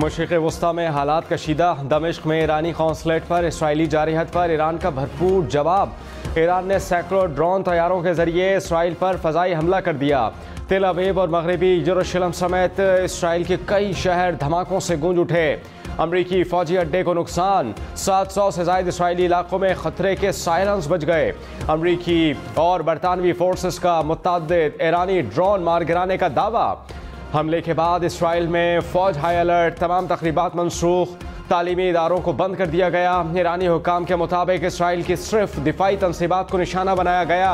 मशरिक़ वस्ता में हालात कशीदा। दमिश्क में ईरानी कौंसलेट पर इसराइली जारहत पर ईरान का भरपूर जवाब। ईरान ने सैकड़ों ड्रोन तैयारों के जरिए इसराइल पर फ़ज़ाई हमला कर दिया। तेल अवीव और मगरबी यरूशलेम समेत इसराइल के कई शहर धमाकों से गूंज उठे। अमरीकी फौजी अड्डे को नुकसान। 700 से ज़ायद इसराइली इलाकों में खतरे के सायरन्स बज गए। अमरीकी और बरतानवी फोर्सेस का मुतअद्दिद ईरानी ड्रोन मार गिराने का दावा। हमले के बाद इसराइल में फौज हाई अलर्ट। तमाम तकरीबात मनसूख। तालीमी इदारों को बंद कर दिया गया। ईरानी हुक्काम के मुताबिक इसराइल की सिर्फ दिफाई तनसीबात को निशाना बनाया गया।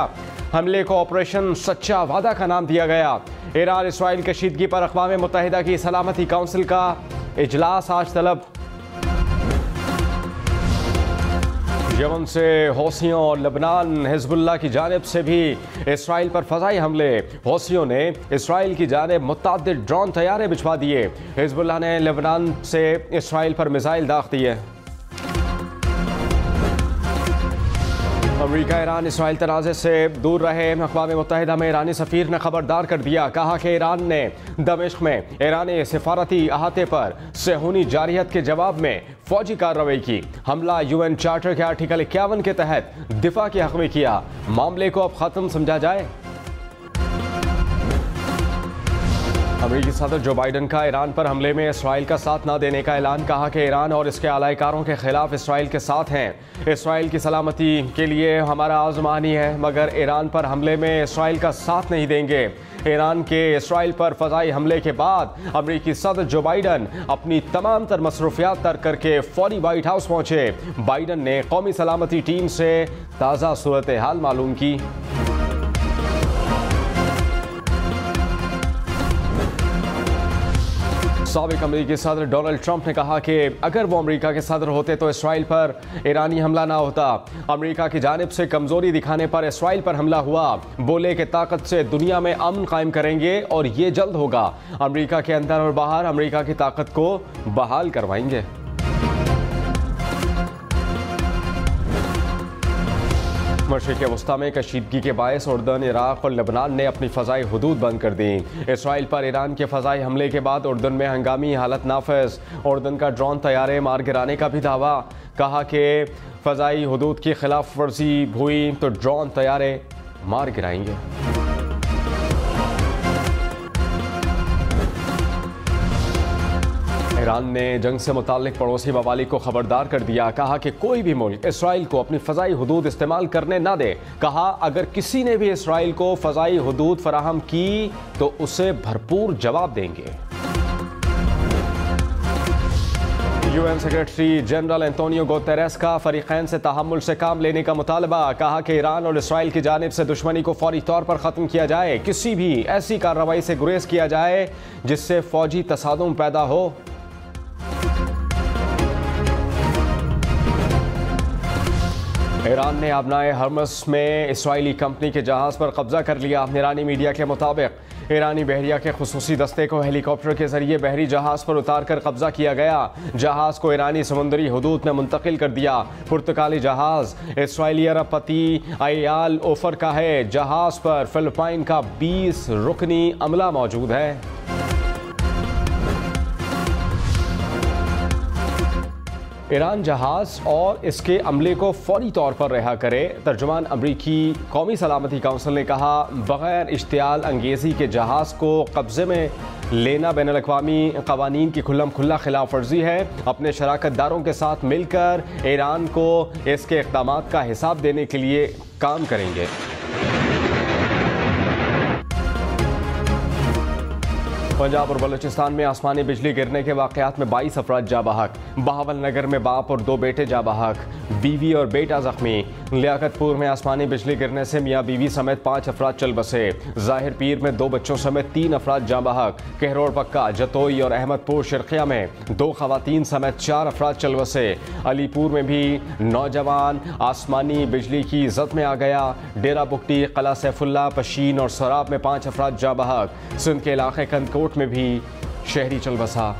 हमले को ऑपरेशन सच्चा वादा का नाम दिया गया। ईरान इसराइल कशीदगी पर अक़वाम मुत्तहिदा की सलामती काउंसिल का इजलास आज तलब। यमन से हौसियों और लबनान हिजबुल्लाह की जानिब से भी इसराइल पर फ़ज़ाई हमले। हौसियों ने इसराइल की जानिब मुतअद्दिद ड्रोन तैयारे भिजवा दिए। हिजबुल्लाह ने लबनान से इसराइल पर मिसाइल दाग़ दिए। अमरीका ईरान इसराइल तनाज़े से दूर रहे। अक़वाम मुत्तहिदा में ईरानी सफ़ीर ने खबरदार कर दिया। कहा कि ईरान ने दमिश्क में ईरानी सिफारती अहाते पर सेहूनी जारहत के जवाब में फ़ौजी कार्रवाई की। हमला UN चार्टर के आर्टिकल 51 के तहत दिफा के हक़ में किया। मामले को अब ख़त्म समझा जाए। अमेरिकी सदर जो बाइडन का ईरान पर हमले में इसराइल का साथ न देने का ऐलान। कहा कि ईरान और इसके अलायकारों के खिलाफ इसराइल के साथ हैं। इसराइल की सलामती के लिए हमारा आज़मानी है, मगर ईरान पर हमले में इसराइल का साथ नहीं देंगे। ईरान के इसराइल पर फ़ज़ाई हमले के बाद अमेरिकी सदर जो बाइडन अपनी तमाम तर मसरूफियात तर्क करके फौरी वाइट हाउस पहुँचे। बाइडन ने कौमी सलामती टीम से ताज़ा सूरत हाल मालूम की। साबिक अमेरिकी सदर डोनाल्ड ट्रंप ने कहा कि अगर वो अमेरिका के सदर होते तो इसराइल पर ईरानी हमला ना होता। अमेरिका की जानिब से कमज़ोरी दिखाने पर इसराइल पर हमला हुआ। बोले कि ताकत से दुनिया में अमन कायम करेंगे और ये जल्द होगा। अमेरिका के अंदर और बाहर अमेरिका की ताकत को बहाल करवाएंगे। मशरिक़ वस्ता में कशीदगी के बायस उर्दन, इराक़ और लबनान ने अपनी फ़ज़ाई हदूद बंद कर दी। इसराइल पर ईरान के फ़ज़ाई हमले के बाद उर्दन में हंगामी हालत नाफिज। उर्दन का ड्रोन तैयारे मार गिराने का भी दावा। कहा कि फ़ज़ाई हदूद की खिलाफ वर्जी हुई तो ड्रोन तैयारे मार गिराएंगे। ईरान ने जंग से मुताल्लिक पड़ोसी ममालिक को खबरदार कर दिया। कहा कि कोई भी मुल्क इसराइल को अपनी फ़ज़ाई हदूद इस्तेमाल करने ना दे। कहा अगर किसी ने भी इसराइल को फ़ज़ाई हदूद फराहम की तो उसे भरपूर जवाब देंगे। UN secretary general Antonio Guterres का फ़रीक़ैन से तहम्मुल से काम लेने का मुतालबा। कहा कि ईरान और इसराइल की जानिब से दुश्मनी को फौरी तौर पर ख़त्म किया जाए। किसी भी ऐसी कार्रवाई से गुरेज किया जाए जिससे फ़ौजी तसादुम पैदा हो। ईरान ने अबनाए हर्मस में इसराइली कंपनी के जहाज़ पर कब्जा कर लिया। ईरानी मीडिया के मुताबिक ईरानी बहरिया के खुसूसी दस्ते को हेलीकॉप्टर के जरिए बहरी जहाज़ पर उतार कर कब्जा किया गया। जहाज़ को ईरानी समुद्री हदूद में मुंतकिल कर दिया। पुर्तगाली जहाज़ इसराइली अरबपति अयाल ओफर का है। जहाज़ पर फिलिपाइन का 20 रुकनी अमला मौजूद है। ईरान जहाज़ और इसके अमले को फौरी तौर पर रिहा करे। तर्जुमान अमरीकी कौमी सलामती काउंसिल ने कहा बग़ैर इश्तियाल अंगेज़ी के जहाज़ को कब्ज़े में लेना बैनुल अक़वामी क़वानीन की खुल्लम खुल्ला खिलाफ वर्जी है। अपने शराकतदारों के साथ मिलकर ईरान को इसके इक़दामात का हिसाब देने के लिए काम करेंगे। पंजाब और बलूचिस्तान में आसमानी बिजली गिरने के वाक़यात में 22 अफराद जा बहक। बहावलनगर में बाप और 2 बेटे जा बहक, बीवी और बेटा जख्मी। लियाकतपुर में आसमानी बिजली गिरने से मियाँ बीवी समेत 5 अफराद चल बसे। ज़ाहिर पीर में 2 बच्चों समेत 3 अफराद जा बहक। कहरोड़ पक्का, जतोई और अहमदपुर शिरकिया में 2 ख़वातीन समेत 4 अफराद चल बसे। अलीपुर में भी नौजवान आसमानी बिजली की ज़द में आ गया। डेरा बुगटी, कला सैफुल्ला, पशीन और सराब में 5 अफराद जा बहक। सिंध के इलाके कंदकोट में भी शहरी चल बसा।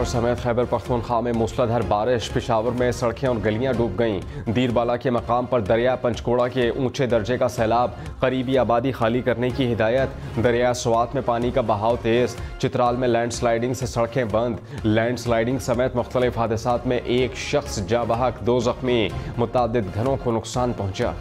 समेत खैबर पख्तूनख्वा में मूसलाधार बारिश। पेशावर में सड़कें और गलियां डूब गईं। दीरबाला के मकाम पर दरिया पंचकोड़ा के ऊंचे दर्जे का सैलाब। करीबी आबादी खाली करने की हिदायत। दरिया स्वात में पानी का बहाव तेज। चित्राल में लैंडस्लाइडिंग से सड़कें बंद। लैंडस्लाइडिंग समेत मुख्तलिफ हादसात में एक शख्स जाँ बहक, 2 जख्मी। मुतादिद घरों को नुकसान पहुंचा।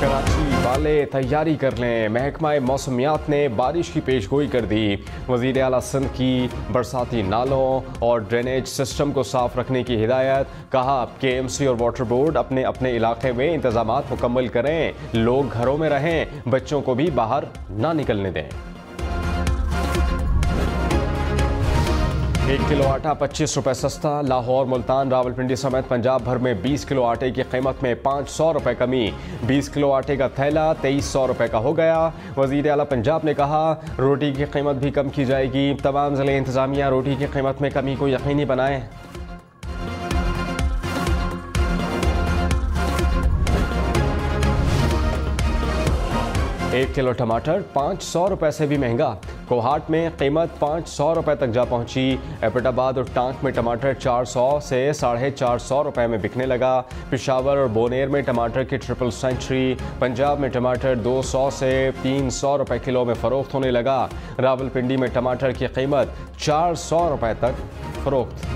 कराची वाले तैयारी कर लें, महकमा मौसमियात ने बारिश की पेशगोई कर दी। वज़ीर आला सिंध की बरसाती नालों और ड्रेनेज सिस्टम को साफ रखने की हिदायत। कहा KMC और वाटर बोर्ड अपने अपने इलाके में इंतजामात मुकम्मल करें। लोग घरों में रहें, बच्चों को भी बाहर ना निकलने दें। 1 किलो आटा 25 रुपये सस्ता। लाहौर, मुल्तान, रावलपिंडी समेत पंजाब भर में 20 किलो आटे की कीमत में 500 रुपये कमी। 20 किलो आटे का थैला 2300 रुपये का हो गया। वज़ीर आला पंजाब ने कहा रोटी की कीमत भी कम की जाएगी। तमाम ज़िले इंतज़ामिया रोटी की कीमत में कमी को यकीनी बनाएं। 1 किलो टमाटर 500 रुपये से भी महंगा। कोहाट में कीमत 500 रुपये तक जा पहुंची। एबटाबाद और टांक में टमाटर 400 से 450 रुपये में बिकने लगा। पेशावर और बोनेर में टमाटर की ट्रिपल सेंचुरी। पंजाब में टमाटर 200 से 300 रुपये किलो में फ़रोख्त होने लगा। रावलपिंडी में टमाटर की कीमत 400 रुपये तक फ़रोख्त।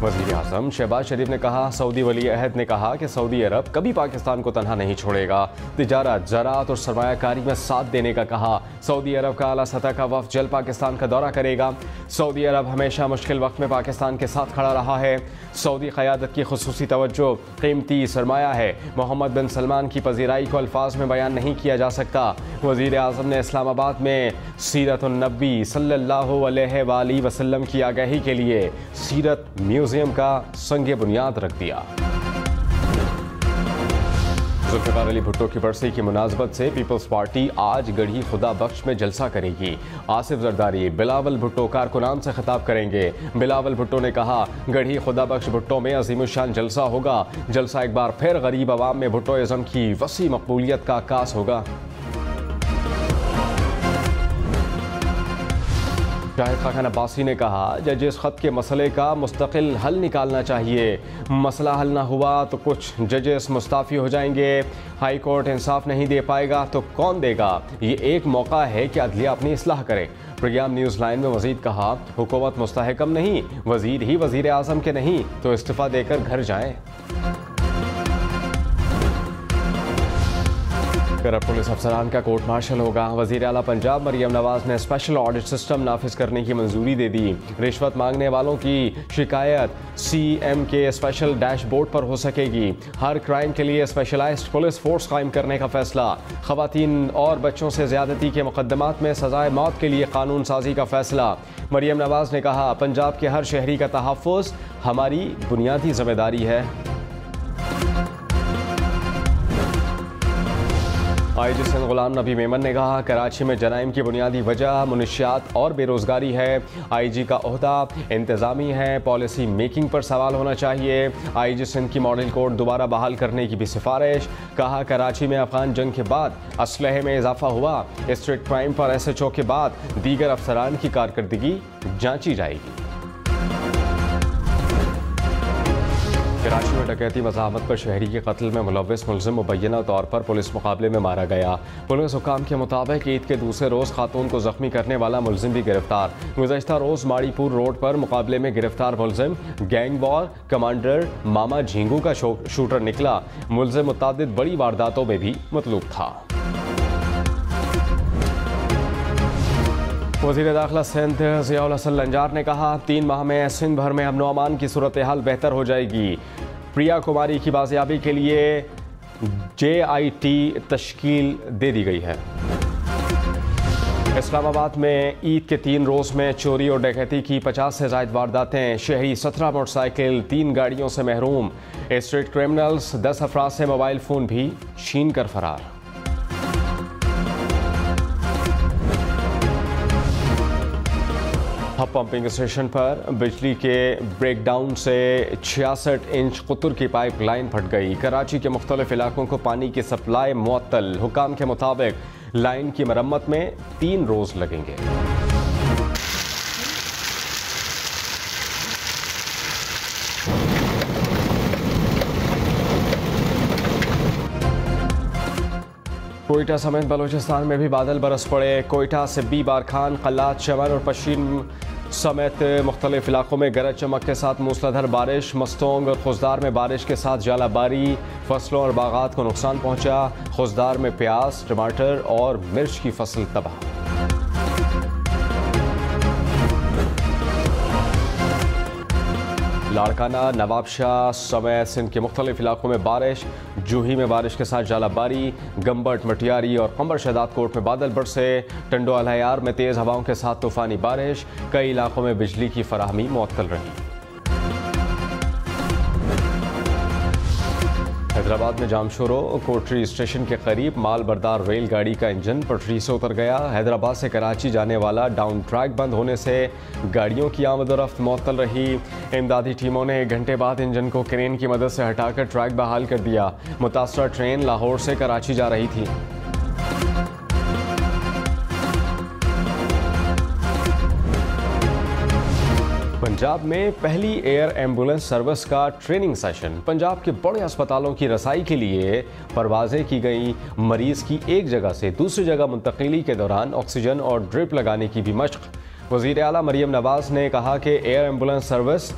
वज़ीर आज़म शहबाज शरीफ ने कहा सऊदी वली अहद ने कहा कि सऊदी अरब कभी पाकिस्तान को तनहा नहीं छोड़ेगा। तिजारत, ज़राअत और सरमायाकारी में साथ देने का कहा। सऊदी अरब का आला सतह का वफ़द जल्द पाकिस्तान का दौरा करेगा। सऊदी अरब हमेशा मुश्किल वक्त में पाकिस्तान के साथ खड़ा रहा है। सऊदी क़यादत की खुसूसी तवज्जो क़ीमती सरमाया है। मोहम्मद बिन सलमान की पज़ीराई को अल्फाज में बयान नहीं किया जा सकता। वज़ीर आज़म ने इस्लामाबाद में सीरत-उन-नबी सल्लल्लाहु अलैहि वसल्लम की आगाही के लिए सीरत म्यूजियम का संगे बुनियाद रख दिया। जुल्फ़िकार अली भुट्टो की बरसी की मुनासबत से पीपल्स पार्टी आज गढ़ी खुदा बख्श में जलसा करेगी। आसिफ जरदारी बिलावल भुट्टो कारकुनान से खिताब करेंगे। बिलावल भुट्टो ने कहा गढ़ी खुदा बख्श भुट्टो में अज़ीमुश्शान जलसा होगा। जलसा एक बार फिर गरीब आवाम में भुट्टोइज़्म की वसी मकबूलियत का आकाश होगा। शाहिद खान अब्बासी ने कहा जजेस ख़त के मसले का मुस्तकिल हल निकालना चाहिए। मसला हल ना हुआ तो कुछ जजेस मुस्ताफ़ी हो जाएंगे। हाई कोर्ट इंसाफ नहीं दे पाएगा तो कौन देगा। ये एक मौका है कि अदलिया अपनी इस्लाह करे। प्रोग्राम न्यूज़ लाइन में मज़ीद कहा हुकूमत मुस्तहकम नहीं, वज़ीर ही वज़ीर आज़म के नहीं तो इस्तीफ़ा देकर घर जाएँ। करप्ट पुलिस अफसरान का कोर्ट मार्शल होगा। वज़ीर आला पंजाब मरियम नवाज ने स्पेशल ऑडिट सिस्टम नाफिज करने की मंजूरी दे दी। रिश्वत मांगने वालों की शिकायत CM के स्पेशल डैशबोर्ड पर हो सकेगी। हर क्राइम के लिए स्पेशलाइज्ड पुलिस फोर्स कायम करने का फैसला। ख़वातीन और बच्चों से ज़्यादती के मुकदमात में सज़ाए मौत के लिए कानून साजी का फैसला। मरियम नवाज ने कहा पंजाब के हर शहरी का तहफ़्फ़ुज़ हमारी बुनियादी जिम्मेदारी है। IG सिंध गुलाम नबी मेमन ने कहा कराची में जराइम की बुनियादी वजह मुनशियात और बेरोज़गारी है। IG का ओहदा इंतज़ामी है, पॉलिसी मेकिंग पर सवाल होना चाहिए। IG सिंध की मॉडल कोड दोबारा बहाल करने की भी सिफारिश। कहा कराची में अफगान जंग के बाद असलहे में इजाफा हुआ। स्ट्रीट क्राइम पर SHO के बाद दीगर अफसरान की कारकर्दगी जांची जाएगी। कराची में डकैती मज़ाहमत पर शहरी के कत्ल में मुलव्वस मुलज़िम मुबैना तौर पर पुलिस मुकाबले में मारा गया। पुलिस हुकाम के मुताबिक ईद के दूसरे रोज़ खातून को ज़ख्मी करने वाला मुलज़िम भी गिरफ्तार। गुज़श्ता रोज़ माड़ीपुर रोड पर मुकाबले में गिरफ्तार मुलज़िम गैंग वॉर कमांडर मामा झींगू का शूटर निकला। मुलज़िम मुतादिद बड़ी वारदातों में भी मतलूब था। वज़ीर दाखिला सिंध ज़ियाउल हसन लंजार ने कहा 3 माह में सिंध भर में अमन अमान की सूरत हाल बेहतर हो जाएगी। प्रिया कुमारी की बाजियाबी के लिए JIT तश्कील दे दी गई है। इस्लामाबाद में ईद के 3 रोज़ में चोरी और डकैती की 50 से ज़ायद वारदातें। शहरी 17 मोटरसाइकिल 3 गाड़ियों से महरूम। स्ट्रीट क्रिमिनल्स 10 अफराद से मोबाइल फ़ोन भी छीन कर फरार। हब पंपिंग स्टेशन पर बिजली के ब्रेकडाउन से 66 इंच कुतुर की पाइप लाइन फट गई। कराची के मुख्तलिफ इलाकों को पानी की सप्लाई मुअत्तल। हुकाम के मुताबिक लाइन की मरम्मत में 3 रोज लगेंगे। कोयटा समेत बलूचिस्तान में भी बादल बरस पड़े। कोयटा, सिब्बी, बारखान, कल्लात, चमन और पश्चिम समेत मुख्तलिफ इलाकों में गरज चमक के साथ मूसलाधार बारिश। मस्तोंग और खुजदार में बारिश के साथ जालाबारी, फसलों और बागात को नुकसान पहुंचा। खुजदार में प्याज, टमाटर और मिर्च की फसल तबाह। लाड़काना, नवाबशाह समेत सिंध के मुख्तलिफ इलाकों में बारिश। जूही में बारिश के साथ जालाबारी। गंबट, मटियारी और खंबर शहदाद कोट में बादल बरसे। टंडो अलहयार में तेज़ हवाओं के साथ तूफानी बारिश। कई इलाकों में बिजली की फराहमी मुअत्तल रही। हैदराबाद में जामशोरो कोटरी स्टेशन के करीब माल बरदार रेलगाड़ी का इंजन पटरी से उतर गया। हैदराबाद से कराची जाने वाला डाउन ट्रैक बंद होने से गाड़ियों की आमद-ओ-रफ्त मुअत्तल रही। इमदादी टीमों ने 1 घंटे बाद इंजन को क्रेन की मदद से हटाकर ट्रैक बहाल कर दिया। मुतासरा ट्रेन लाहौर से कराची जा रही थी। पंजाब में पहली एयर एम्बुलेंस सर्विस का ट्रेनिंग सेशन। पंजाब के बड़े अस्पतालों की रसाई के लिए परवाजें की गई। मरीज की एक जगह से दूसरी जगह मुंतकिली के दौरान ऑक्सीजन और ड्रिप लगाने की भी मशक। वज़ीर आला मरियम नवाज ने कहा कि एयर एम्बुलेंस सर्विस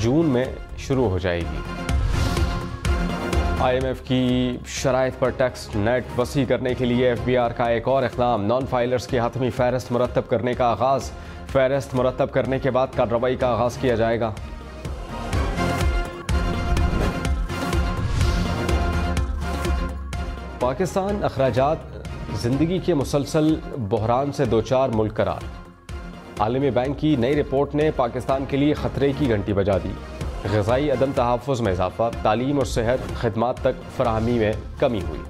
जून में शुरू हो जाएगी। IMF की शराइत पर टैक्स नेट वसी करने के लिए FBR का एक और इक़दाम। नॉन फाइलर्स की हतमी फहरिस्त मुरतब करने का आगाज़। फहरिस्त मुरतब करने के बाद कार्रवाई का आगाज़ किया जाएगा। पाकिस्तान अखराजात जिंदगी के मुसलसल बहरान से 2-4 मुल्क करार। आलमी बैंक की नई रिपोर्ट ने पाकिस्तान के लिए खतरे की घंटी बजा दी। ग़िज़ाई अदम तहफ़्फ़ुज़ में इजाफा, तालीम और सेहत खिदमात तक फराहमी में कमी हुई।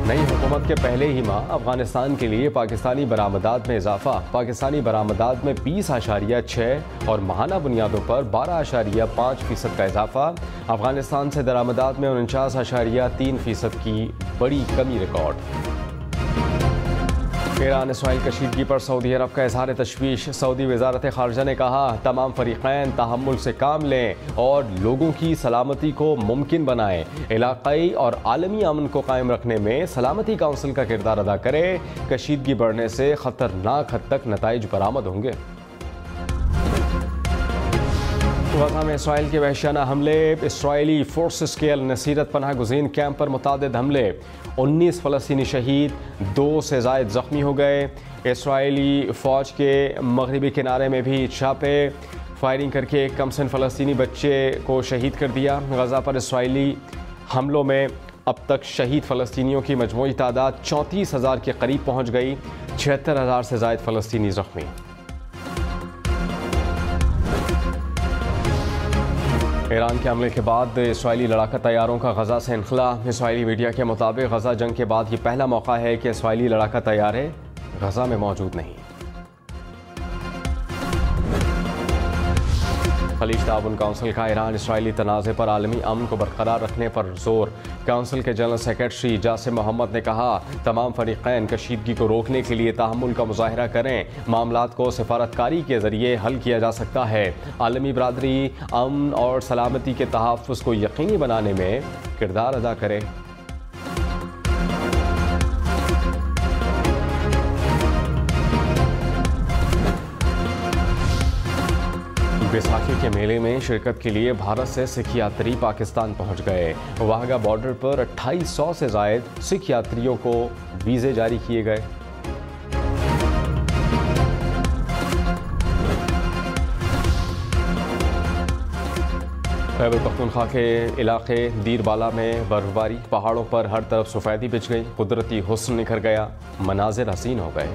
नई हुकूमत के पहले ही माह अफगानिस्तान के लिए पाकिस्तानी बरामदात में इजाफा। पाकिस्तानी बरामदात में 20.6 और माहाना बुनियादों पर 12.5% का इजाफा। अफगानिस्तान से दरामदात में 49.3% की बड़ी कमी रिकॉर्ड। ईरान इसराइल कशीदगी पर सऊदी अरब का इजहार तशवीश। सऊदी वज़ारत ख़ारजा ने कहा, तमाम फ़रीक़ैन तहम्मुल से काम लें और लोगों की सलामती को मुमकिन बनाएं। इलाक़ाई और आलमी अमन को कायम रखने में सलामती काउंसिल का किरदार अदा करे। कशीदगी बढ़ने से ख़तरनाक हद तक नताइज बरामद होंगे। गज़ा में इसराइल के वहशियाना हमले। इसराइली फोर्सेस के अल नसीरत पनाह गुज़ीन कैंप पर मुतादिद हमले। 19 फ़लस्तीनी शहीद, 2 से ज़ायद ज़ख्मी हो गए। इसराइली फ़ौज के मगरबी किनारे में भी छापे। फायरिंग करके एक कमसिन फ़लस्तीनी बच्चे को शहीद कर दिया। गज़ा पर इसराइली हमलों में अब तक शहीद फ़लस्तीनियों की मजमूई तादाद 34,000 के करीब पहुँच गई। 76,000 से ज़ायद फ़लस्तीनी ज़ख्मी। ईरान के हमले के बाद इसराइली लड़ाका तैयारों का गज़ा से इनखला। इसराइली मीडिया के मुताबिक गज़ा जंग के बाद ये पहला मौका है कि इसराइली लड़ाका तैयारे गज़ा में मौजूद नहीं। खलीज ताउन काउंसिल का ईरान इसराइली तनाज़े पर आलमी अमन को बरकरार रखने पर जोर। काउंसिल के जनरल सेक्रेटरी जासिम मोहम्मद ने कहा, तमाम फरीक़ैन कशीदगी को रोकने के लिए तहम्मुल का मुज़ाहिरा करें। मामलात को सिफारतकारी के ज़रिए हल किया जा सकता है। आलमी बरादरी अमन और सलामती के तहफ़्फ़ुज़ को यकीनी बनाने में किरदार अदा करे। बैसाखी के मेले में शिरकत के लिए भारत से सिख यात्री पाकिस्तान पहुंच गए। वाहगा बॉर्डर पर 2800 से ज़ायद सिख यात्रियों को वीज़े जारी किए गए। खैबर पख्तूनख्वा के इलाके दीरबाला में बर्फबारी, पहाड़ों पर हर तरफ सफ़ेदी बिछ गई। कुदरती हुस्न निखर गया, मनाजिर हसीन हो गए।